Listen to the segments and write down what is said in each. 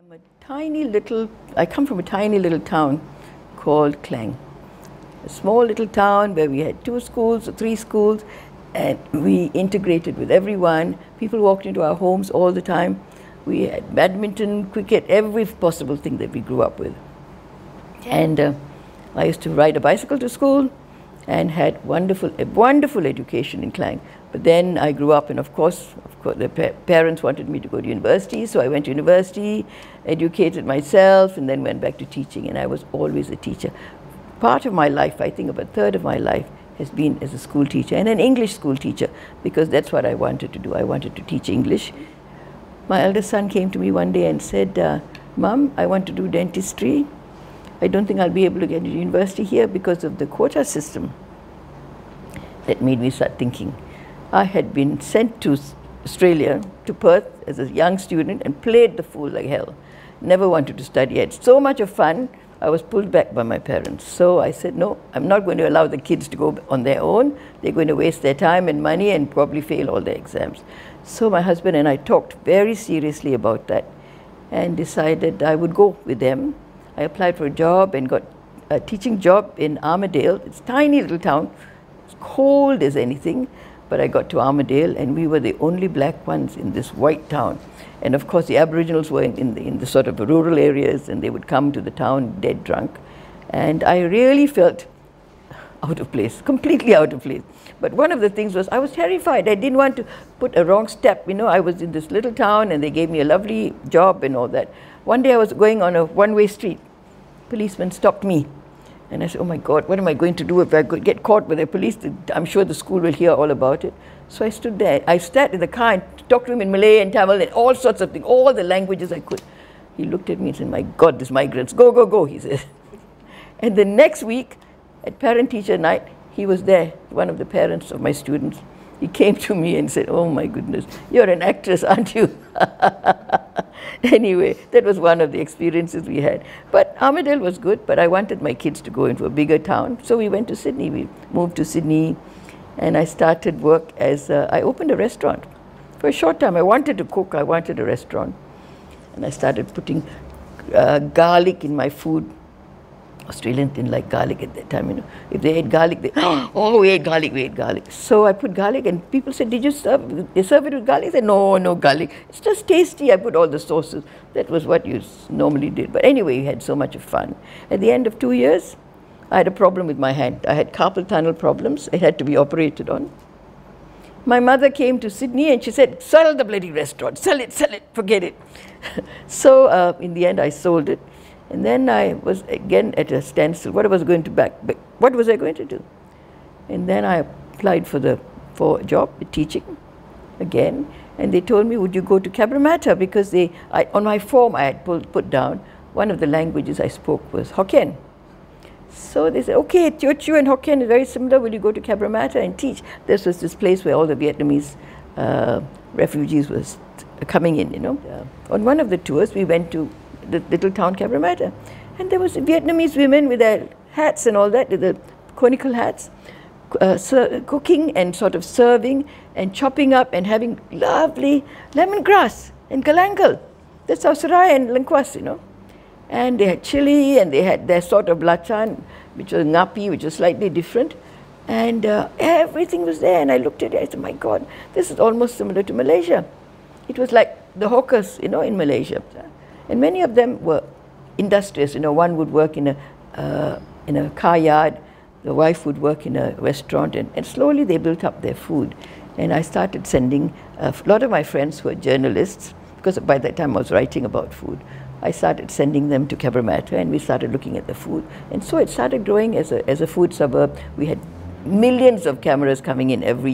I come from a tiny little town called Klang. A small little town where we had 2 schools or 3 schools, and we integrated with everyone. People walked into our homes all the time. We had badminton, cricket, every possible thing that we grew up with. And I used to ride a bicycle to school and had a wonderful education in Klang. But then I grew up, and of course the parents wanted me to go to university, so I went to university, educated myself, and then went back to teaching, and I was always a teacher. Part of my life, I think about a third of my life, has been as a school teacher, and an English school teacher, because that's what I wanted to do. I wanted to teach English. My eldest son came to me one day and said, "Mom, I want to do dentistry. I don't think I'll be able to get to university here because of the quota system." That made me start thinking. I had been sent to Australia, to Perth, as a young student and played the fool like hell. Never wanted to study. I had so much of fun, I was pulled back by my parents. So I said, no, I'm not going to allow the kids to go on their own. They're going to waste their time and money and probably fail all their exams. So my husband and I talked very seriously about that and decided I would go with them. I applied for a job and got a teaching job in Armadale. It's a tiny little town. It's cold as anything. But I got to Armadale, and we were the only black ones in this white town. And of course, the Aboriginals were in the sort of rural areas, and they would come to the town dead drunk. And I really felt out of place, completely out of place. But one of the things was I was terrified. I didn't want to put a wrong step. You know, I was in this little town, and they gave me a lovely job and all that. One day I was going on a one-way street. Policeman stopped me. And I said, oh my God, what am I going to do if I get caught by the police? I'm sure the school will hear all about it. So I stood there. I sat in the car and talked to him in Malay and Tamil and all sorts of things, all the languages I could. He looked at me and said, my God, these migrants, go, go, go, he said. And the next week, at parent-teacher night, he was there, one of the parents of my students. He came to me and said, oh my goodness, you're an actress, aren't you? Anyway, that was one of the experiences we had. But Armadale was good, but I wanted my kids to go into a bigger town. So we went to Sydney. We moved to Sydney, and I started work as, I opened a restaurant. For a short time, I wanted to cook, I wanted a restaurant. And I started putting garlic in my food. Australians didn't like garlic at that time, you know. If they ate garlic, they, oh, we ate garlic, we ate garlic. So I put garlic, and people said, did you serve it with garlic? I said, no, no garlic. It's just tasty. I put all the sauces. That was what you normally did. But anyway, we had so much of fun. At the end of 2 years, I had a problem with my hand. I had carpal tunnel problems. It had to be operated on. My mother came to Sydney, and she said, sell the bloody restaurant. Sell it, forget it. So in the end, I sold it. And then I was again at a standstill. What was I going to do? And then I applied for a job teaching again. And they told me, would you go to Cabramatta? Because on my form I had put down one of the languages I spoke was Hokkien. So they said, okay, Teochew and Hokkien is very similar. Will you go to Cabramatta and teach? This was this place where all the Vietnamese refugees was coming in, you know. On one of the tours, we went to the little town Cabramatta, and there was Vietnamese women with their hats and all that, the conical hats, cooking and sort of serving and chopping up and having lovely lemongrass and galangal. That's our sarai and lengkuas, you know. And they had chili, and they had their sort of belacan, which was ngapi, which was slightly different. And everything was there, and I looked at it, I said, my God, this is almost similar to Malaysia. It was like the hawkers, you know, in Malaysia. And many of them were industrious. You know, one would work in a car yard, the wife would work in a restaurant, and slowly they built up their food. And I started sending a lot of my friends who were journalists, because by that time I was writing about food. I started sending them to Cabramatta, and we started looking at the food. And so it started growing as a food suburb. We had millions of cameras coming in every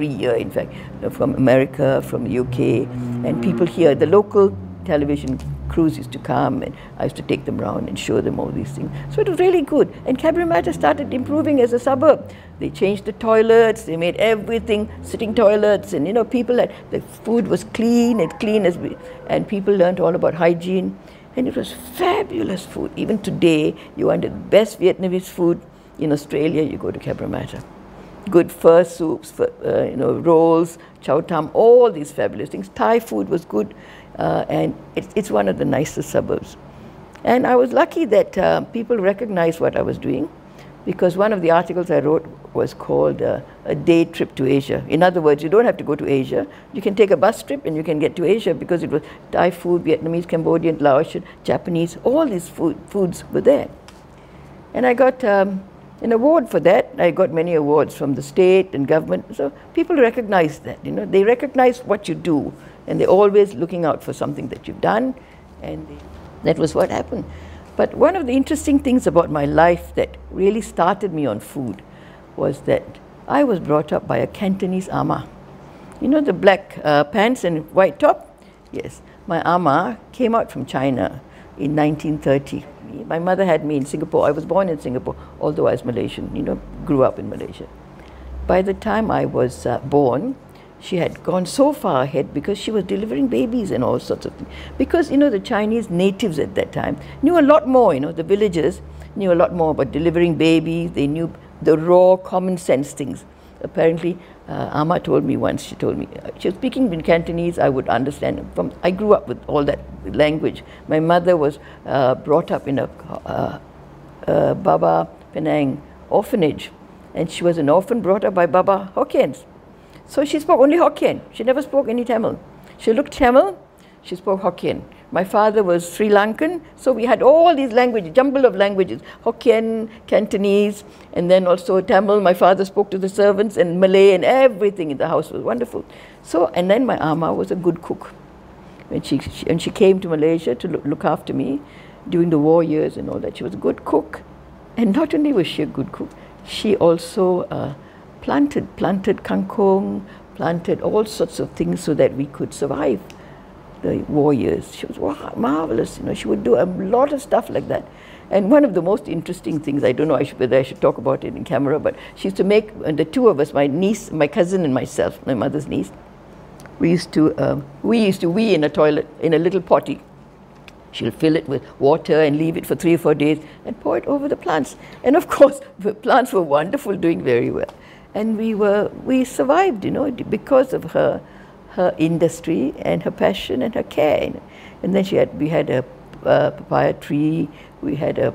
year, in fact, from America, from the UK, and people here, the local television crews used to come, and I used to take them around and show them all these things. So it was really good. And Cabramatta started improving as a suburb. They changed the toilets, they made everything sitting toilets, and you know, people had, the food was clean and people learned all about hygiene. And it was fabulous food. Even today, you want the best Vietnamese food in Australia, you go to Cabramatta. good pho soups, rolls, chow tam, all these fabulous things. Thai food was good, and it's one of the nicest suburbs. And I was lucky that people recognized what I was doing, because one of the articles I wrote was called a day trip to Asia. In other words, you don't have to go to Asia. You can take a bus trip and you can get to Asia, because it was Thai food, Vietnamese, Cambodian, Laotian, Japanese, all these foods were there. And I got an award for that. I got many awards from the state and government. So people recognize that, they recognize what you do, and they're always looking out for something that you've done, and that was what happened. But one of the interesting things about my life that really started me on food was that I was brought up by a Cantonese ama. You know the black pants and white top? Yes. My ama came out from China in 1930. My mother had me in Singapore. I was born in Singapore, although I was Malaysian, grew up in Malaysia. By the time I was born, she had gone so far ahead, because she was delivering babies and all sorts of things. Because, the Chinese natives at that time knew a lot more, the villagers knew a lot more about delivering babies. They knew the raw common sense things. Apparently, Amma told me once, she was speaking in Cantonese, I would understand. I grew up with all that language. My mother was brought up in a Baba Penang orphanage, and she was an orphan brought up by Baba Hokkiens. So she spoke only Hokkien. She never spoke any Tamil. She looked Tamil, she spoke Hokkien. My father was Sri Lankan, so we had all these languages, jumble of languages, Hokkien, Cantonese, and then also Tamil. My father spoke to the servants, and Malay, and everything in the house was wonderful. So, and then my ama was a good cook. When she came to Malaysia to look after me during the war years and all that, she was a good cook. And not only was she a good cook, she also planted kangkong, planted all sorts of things so that we could survive the war years. She was marvelous, she would do a lot of stuff like that. And one of the most interesting things, I don't know whether I should talk about it in camera, but she used to make, the two of us, my niece, my cousin and myself, my mother's niece, we used to wee in a toilet, in a little potty. She'll fill it with water and leave it for 3 or 4 days and pour it over the plants. And of course, the plants were wonderful, doing very well. And we survived, because of her industry and her passion and her care. And then we had a papaya tree, we had a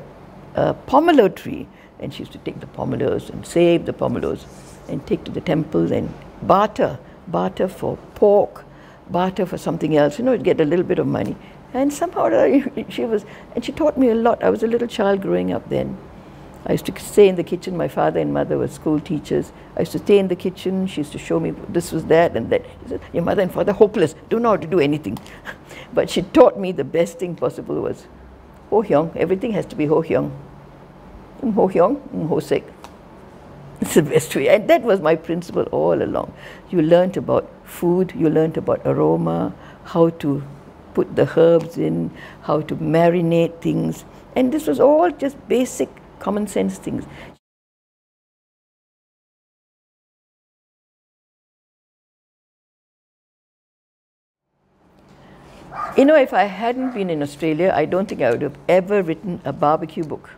pomelo tree, and she used to take the pomelos and save the pomelos and take to the temple and barter for pork, barter for something else, get a little bit of money. And somehow she taught me a lot. I was a little child growing up then. I used to stay in the kitchen. My father and mother were school teachers. I used to stay in the kitchen. She used to show me this was that and that. She said, your mother and father hopeless, don't know how to do anything. But she taught me the best thing possible was ho hyong. Everything has to be ho hyong. Ho hyong, ho sek. It's the best way. And that was my principle all along. You learnt about food, you learnt about aroma, how to put the herbs in, how to marinate things. And this was all just basic common sense things. If I hadn't been in Australia, I don't think I would have ever written a barbecue book.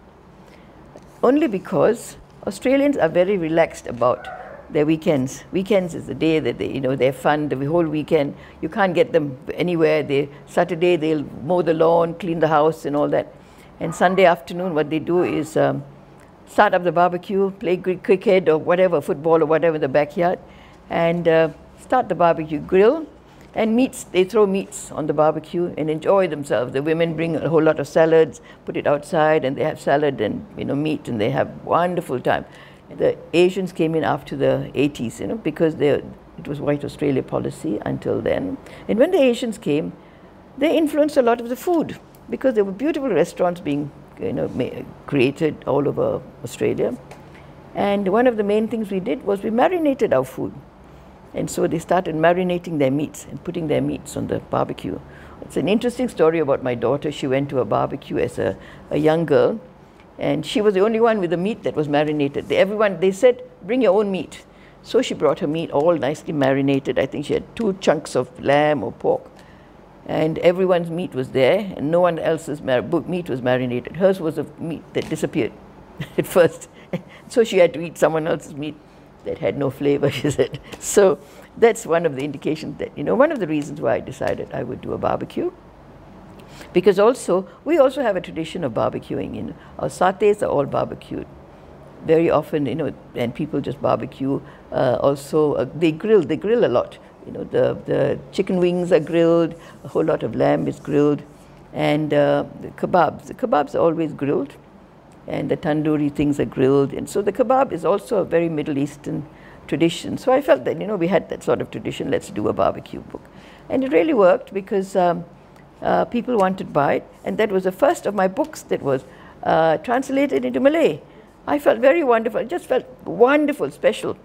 Only because Australians are very relaxed about their weekends. Weekends is the day that they're fun, the whole weekend. You can't get them anywhere. Saturday they'll mow the lawn, clean the house and all that. And Sunday afternoon what they do is start up the barbecue, play cricket or whatever, football or whatever in the backyard, and start the barbecue grill. And meats, they throw meats on the barbecue and enjoy themselves. The women bring a whole lot of salads, put it outside, and they have salad and meat, and they have wonderful time. The Asians came in after the 80s, because it was White Australia policy until then. And when the Asians came, they influenced a lot of the food, because there were beautiful restaurants being created all over Australia. And one of the main things we did was we marinated our food. And so they started marinating their meats and putting their meats on the barbecue. It's an interesting story about my daughter. She went to a barbecue as a young girl, and she was the only one with the meat that was marinated. They said, bring your own meat. So she brought her meat all nicely marinated. I think she had 2 chunks of lamb or pork. And everyone's meat was there, and no one else's meat was marinated. Hers was a meat that disappeared at first. So she had to eat someone else's meat. that had no flavor, she said. So that's one of the indications that, one of the reasons why I decided I would do a barbecue. Because we also have a tradition of barbecuing. Our satay are all barbecued. Very often, and people just barbecue. They grill a lot. The chicken wings are grilled, a whole lot of lamb is grilled, and the kebabs are always grilled, and the tandoori things are grilled. And so the kebab is also a very Middle Eastern tradition. So I felt that, we had that sort of tradition, let's do a barbecue book. And it really worked because people wanted to buy it, and that was the first of my books that was translated into Malay. I felt very wonderful. I just felt wonderful, special,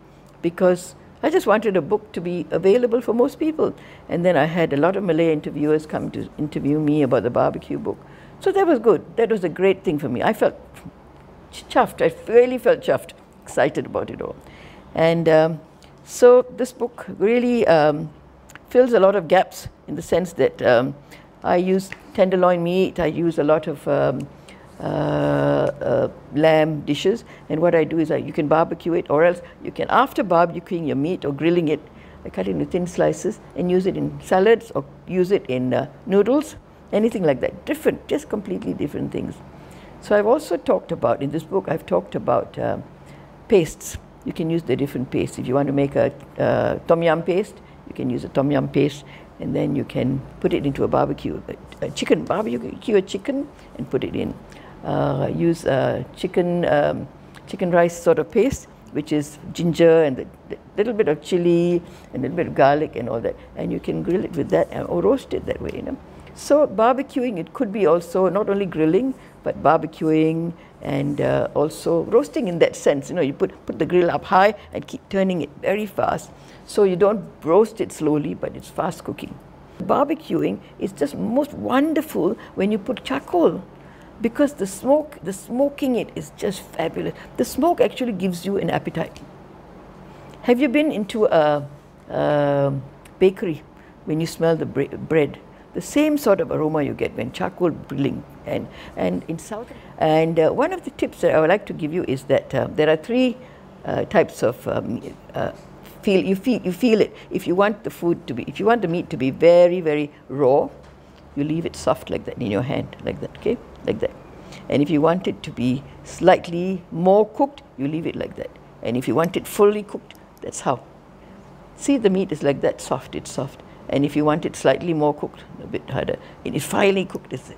because I just wanted a book to be available for most people. And then I had a lot of Malay interviewers come to interview me about the barbecue book. So that was good. That was a great thing for me. I felt chuffed. I really felt chuffed, excited about it all. And so this book really fills a lot of gaps in the sense that I use tenderloin meat, I use a lot of lamb dishes, and what I do is you can barbecue it, or else you can, after barbecuing your meat or grilling it, I cut it into thin slices and use it in salads or use it in noodles, anything like that. Different, just completely different things. So I've also talked about, in this book, I've talked about pastes. You can use the different pastes. If you want to make a tom yum paste, you can use a tom yum paste, and then you can put it into a barbecue, barbecue a chicken and put it in. Use chicken rice sort of paste, which is ginger and a little bit of chili and a little bit of garlic and all that, and you can grill it with that or roast it that way. So barbecuing, it could be also not only grilling, but barbecuing and also roasting in that sense. You put the grill up high and keep turning it very fast, so you don't roast it slowly, but it's fast cooking. Barbecuing is just most wonderful when you put charcoal, because the smoking it is just fabulous. The smoke actually gives you an appetite. Have you been into a bakery when you smell the bread? The same sort of aroma you get when charcoal grilling. And in South. And one of the tips that I would like to give you is that there are three types of you feel it. If you want the meat to be very, very raw, you leave it soft like that in your hand, like that, okay? Like that. And if you want it to be slightly more cooked, you leave it like that. And if you want it fully cooked, that's how. See, the meat is like that, soft, it's soft. And if you want it slightly more cooked, a bit harder, it is finely cooked, is it?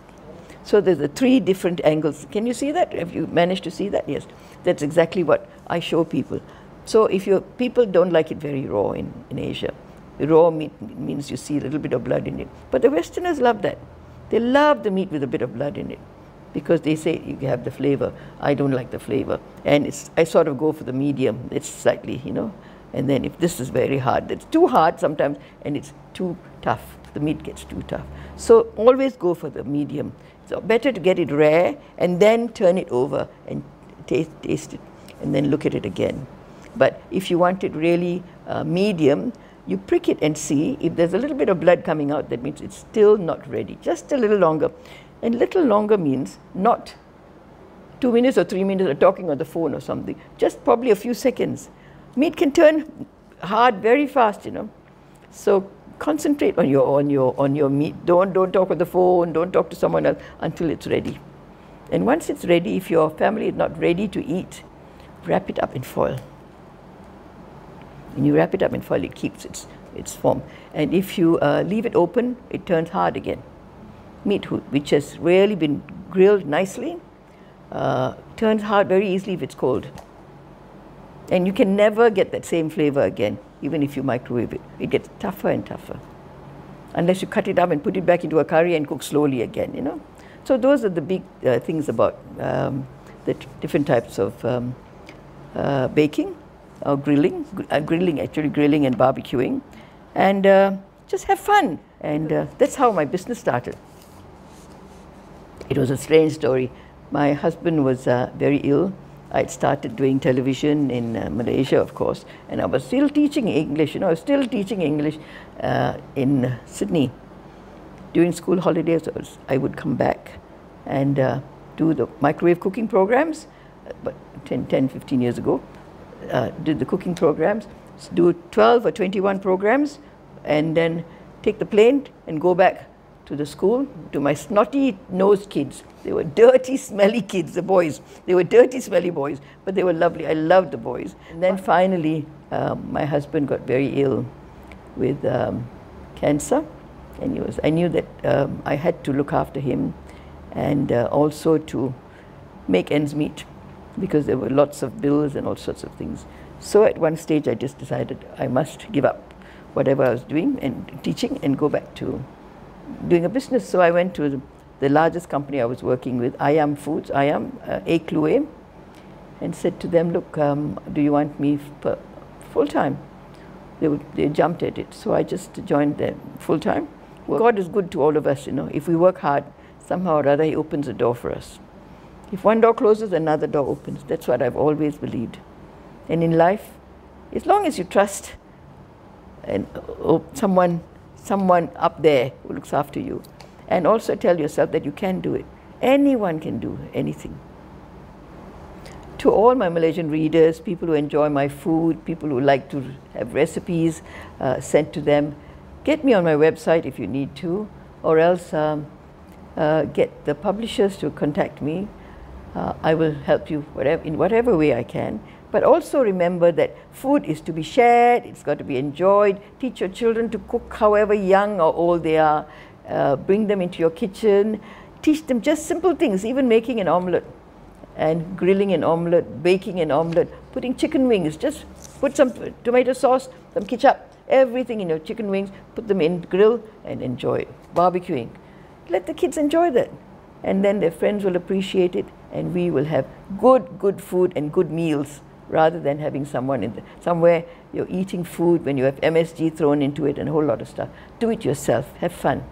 So there's the three different angles. Can you see that? Have you managed to see that? Yes. That's exactly what I show people. So if people don't like it very raw in Asia. Raw meat means you see a little bit of blood in it. But the Westerners love that. They love the meat with a bit of blood in it, because they say you have the flavor. I don't like the flavor. And I sort of go for the medium. It's slightly, And then if this is very hard, it's too hard sometimes, and it's too tough. The meat gets too tough. So always go for the medium. So better to get it rare and then turn it over and taste it and then look at it again. But if you want it really medium, you prick it and see. If there's a little bit of blood coming out, that means it's still not ready. Just a little longer. And little longer means not 2 minutes or 3 minutes of talking on the phone or something. Just probably a few seconds. Meat can turn hard very fast, So concentrate on your meat. Don't talk on the phone. Don't talk to someone else until it's ready. And once it's ready, if your family is not ready to eat, wrap it up in foil. When you wrap it up in foil, it keeps its form. And if you leave it open, it turns hard again. Meat which has really been grilled nicely turns hard very easily if it's cold. And you can never get that same flavor again, even if you microwave it. It gets tougher and tougher, unless you cut it up and put it back into a curry and cook slowly again, So those are the big things about the different types of baking or grilling, grilling and barbecuing. And just have fun. And that's how my business started. It was a strange story. My husband was very ill. I'd started doing television in Malaysia, of course, and I was still teaching English. I was still teaching English in Sydney. During school holidays, I would come back and do the microwave cooking programs, but 10, 15 years ago. did the cooking programs, do 12 or 21 programs, and then take the plane and go back to the school, to my snotty-nosed kids. They were dirty, smelly kids, the boys. They were dirty, smelly boys, but they were lovely. I loved the boys. And then finally, my husband got very ill with cancer, and I knew that I had to look after him and also to make ends meet, because there were lots of bills and all sorts of things. So at one stage, I just decided I must give up whatever I was doing and teaching and go back to doing a business. So I went to the largest company I was working with, IAM Foods, IAM, Eclué, and said to them, look, do you want me full-time? They jumped at it. So I just joined them full-time. Well, God is good to all of us, you know. If we work hard, somehow or other, He opens a door for us. If one door closes, another door opens. That's what I've always believed. And in life, as long as you trust and someone up there who looks after you, and also tell yourself that you can do it. Anyone can do anything. To all my Malaysian readers, people who enjoy my food, people who like to have recipes sent to them, get me on my website if you need to, or else get the publishers to contact me. I will help you in whatever way I can. But also remember that food is to be shared, it's got to be enjoyed. Teach your children to cook however young or old they are. Bring them into your kitchen. Teach them just simple things, even making an omelette and grilling an omelette, baking an omelette, putting chicken wings. Just put some tomato sauce, some ketchup, everything in your chicken wings, put them in grill and enjoy it. Barbecuing. Let the kids enjoy that. And then their friends will appreciate it, and we will have good food and good meals, rather than having someone somewhere you're eating food when you have MSG thrown into it and a whole lot of stuff. Do it yourself. Have fun.